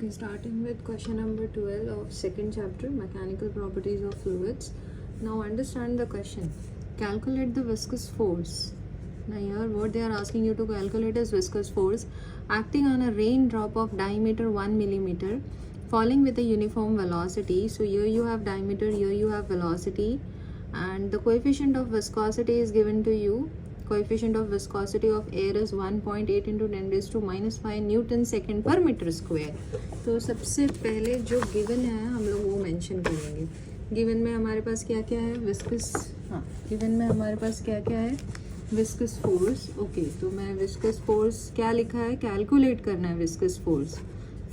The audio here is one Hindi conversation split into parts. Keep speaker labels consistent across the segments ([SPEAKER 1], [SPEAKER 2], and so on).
[SPEAKER 1] Okay, starting with question number 12 of second chapter, mechanical properties of fluids. Now understand the question. Calculate the viscous force. Now here what they are asking you to calculate is viscous force acting on a raindrop of diameter 1 millimeter falling with a uniform velocity. So here you have diameter, here you have velocity, and the coefficient of viscosity is given to you. Coefficient of viscosity of air is 1.8 into 10 raised to -5 Newton second पर मीटर स्क्वायर. तो सबसे पहले जो गिवन है हम लोग वो मेंशन करेंगे. गिवन में हमारे पास क्या क्या है? विस्कस, हाँ गिवन में हमारे पास क्या क्या है? Viscous force. ओके, तो मैं विस्कस फोर्स क्या लिखा है? कैलकुलेट करना है viscous force.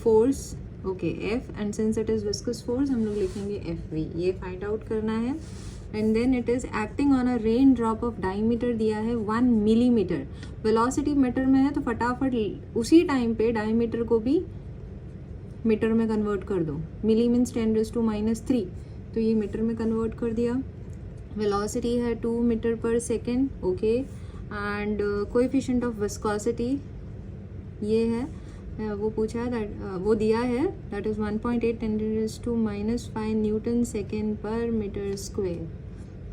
[SPEAKER 1] Force okay F, and since it is viscous force हम लोग लिखेंगे एफ वी. ये फाइंड आउट करना है. And then it is acting on a rain drop of diameter दिया है 1 मिलीमीटर. वेलोसिटी मीटर में है तो फटाफट उसी टाइम पे डायमीटर को भी मीटर में कन्वर्ट कर दो. मिली मीन्स 10⁻³ तो ये मीटर में कन्वर्ट कर दिया. वेलोसिटी है 2 metre per second. Okay, and coefficient of viscosity ये है, वो पूछा है दैट वो दिया है दैट इज़ 1.8 10⁻⁻5 न्यूटन सेकेंड पर मीटर स्क्वायर.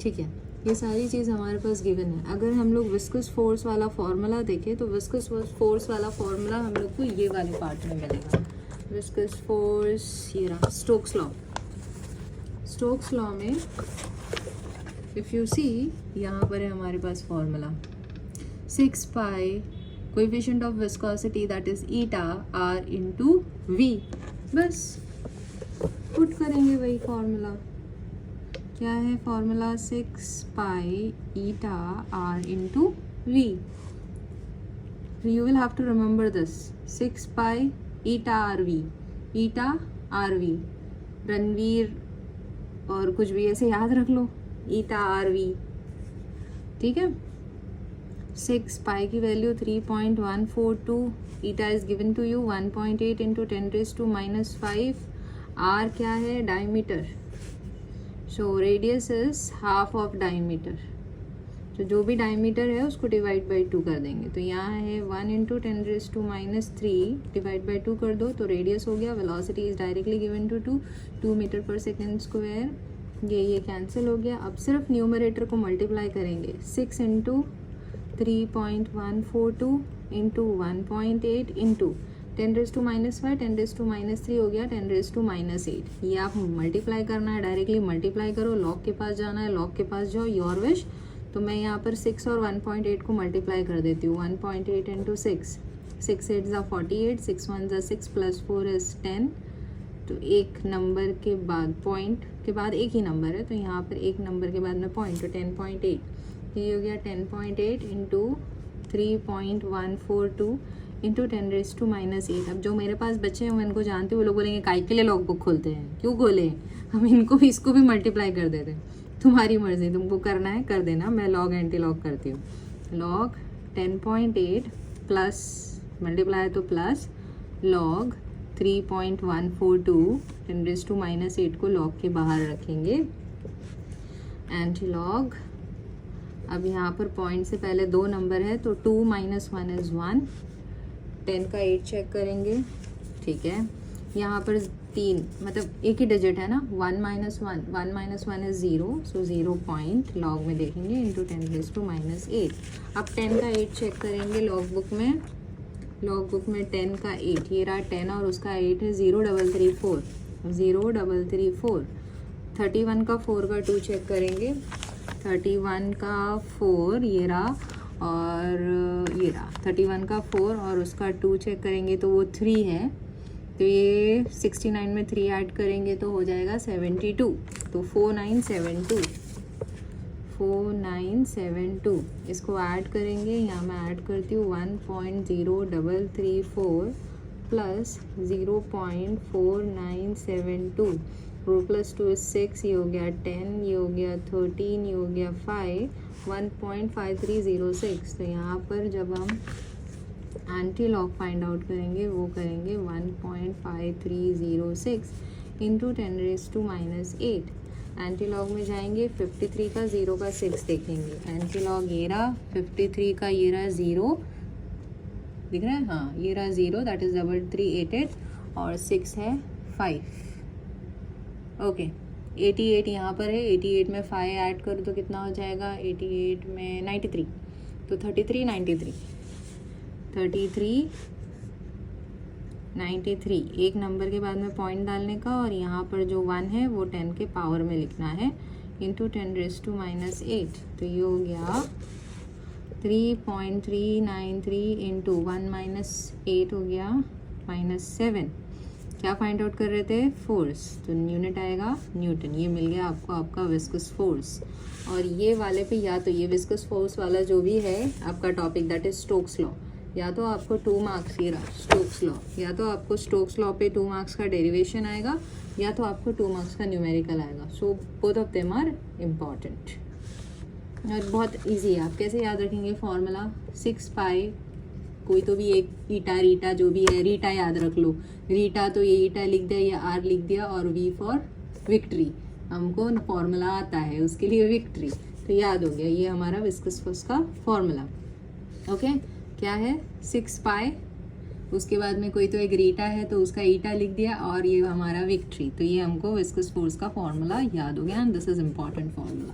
[SPEAKER 1] ठीक है, ये सारी चीज़ हमारे पास गिवन है. अगर हम लोग विस्कस फोर्स वाला फॉर्मूला देखें तो विस्कस फोर्स वाला फॉर्मूला हम लोग को ये वाले पार्ट में मिलेगा. विस्कस फोर्स ये रहा, स्टोक्स लॉ. स्टोक्स लॉ में इफ़ यू सी यहाँ पर है हमारे पास formula 6 pi coefficient of viscosity that is eta r into v. बस पुट करेंगे वही फॉर्मूला. क्या है formula? 6 pi eta r into v. You will have to remember this. 6 pi eta r v, eta r v, Ranveer और कुछ भी ऐसे याद रख लो, ईटा आर वी. ठीक है, 6 पाई की value 3.142. Eta is given to you 1.8 into 10⁻⁻5. R क्या है? Diameter. So radius is half of diameter. तो जो भी डायमीटर है उसको डिवाइड बाई 2 कर देंगे. तो यहाँ है 1 इंटू 10⁻³ डिवाइड बाई 2 कर दो तो रेडियस हो गया. Velocity is directly given to 2 metre per second square. ये कैंसिल हो गया. अब सिर्फ न्यूमरेटर को मल्टीप्लाई करेंगे. 6 इंटू 3.142 इंटू 1.8 इंटू 10⁻⁻5 10⁻³ हो गया 10⁻⁻8. ये आप मल्टीप्लाई करना है, डायरेक्टली मल्टीप्लाई करो. लॉग के पास जाना है, लॉग के पास जाओ, योर विश. तो मैं यहाँ पर 6 और 1.8 को मल्टीप्लाई कर देती हूँ. 1.8 इंटू 6, 6 8 ज़ा 48, 6 1 ज़ा 6 प्लस 4 इज़ 10. तो एक नंबर के बाद पॉइंट के बाद एक ही नंबर है तो यहाँ पर एक नंबर के बाद में पॉइंट, तो 10.8. ये हो गया 10.8 इंटू 3.142 इंटू 10⁻⁻8. अब जो मेरे पास बच्चे हैं मैं इनको जानती हूँ, वो लोग बोलेंगे काहे के लिए लॉग बुक खोलते हैं, क्यों खोले? हम इनको भी इसको भी मल्टीप्लाई कर देते हैं. तुम्हारी मर्जी, तुमको करना है कर देना. मैं लॉग एंटी लॉग करती हूँ. लॉग 10.8 प्लस मल्टीप्लाई तो प्लस लॉग 3.142 10⁻⁻8 को लॉग के बाहर रखेंगे. Anti log. अब यहाँ पर पॉइंट से पहले 2 नंबर है तो 2 - 1 इज़ 1. 10 का 8 चेक करेंगे. ठीक है, यहाँ पर 3 मतलब एक ही डिजिट है ना. 1 - 1 इज़ 0, सो 0 पॉइंट लॉग में देखेंगे इंटू 10⁻⁸. अब 10 का 8 चेक करेंगे लॉग बुक में. लॉग बुक में 10 का 8, ये रहा 10 और उसका 8 है 0334. 0334. 31 का 4 का 2 चेक करेंगे. 31 का 4 ये रहा और ये रहा. 31 का 4 और उसका 2 चेक करेंगे तो वो 3 है. तो ये 69 में 3 ऐड करेंगे तो हो जाएगा 72. तो 4972. 4972 इसको ऐड करेंगे. यहाँ मैं ऐड करती हूँ 1.0334 प्लस 0.4972. 4 + 2 = 6. ये हो गया 10, ये हो गया 13, ये हो गया 5. 1.5306. तो यहाँ पर जब हम एंटी लॉग फाइंड आउट करेंगे वो करेंगे 1.5306 इंटू 10⁻⁻8. एंटी लॉग में जाएंगे. 53 का 0 का 6 देखेंगे. एंटी लॉग ये रहा 53 का, ये रहा 0 दिख रहा है. हाँ, ये रहा 0 दैट इज़ 3388 और 6 है 5। ओके 88 यहाँ पर है, 88 में 5 ऐड करो तो कितना हो जाएगा, 88 में 93, तो 33 93 एक नंबर के बाद में पॉइंट डालने का, और यहाँ पर जो 1 है वो 10 के पावर में लिखना है, इंटू 10⁻⁸ तो ये हो गया 3.393 इंटू 1 - 8 हो गया -7। क्या फाइंड आउट कर रहे थे, फोर्स, तो यूनिट आएगा न्यूटन। ये मिल गया आपको आपका विस्कस फोर्स। और ये वाले पे या तो ये विस्कस फोर्स वाला जो भी है आपका topic that is Stokes law, या तो आपको 2 मार्क्स ये रहा स्टोक्स लॉ, या तो आपको स्टोक्स लॉ पे 2 मार्क्स का डेरिवेशन आएगा, या तो आपको 2 मार्क्स का न्यूमेरिकल आएगा। So both of them are important और बहुत इजी है। आप कैसे याद रखेंगे फॉर्मूला, 6 पाई कोई तो भी एक ईटा रीटा जो भी है, रीटा याद रख लो, रीटा तो ये ईटा लिख दिया, ये आर लिख दिया, और वी फॉर विक्ट्री, हमको फॉर्मूला आता है उसके लिए विक्ट्री, तो याद हो गया ये हमारा विस्कस फोर्स का फॉर्मूला। ओके क्या है 6 पाई, उसके बाद में कोई तो एक रीटा है तो उसका ईटा लिख दिया, और ये हमारा विक्ट्री, तो ये हमको विस्कस फोर्स का फॉर्मूला याद हो गया, and this is important formula.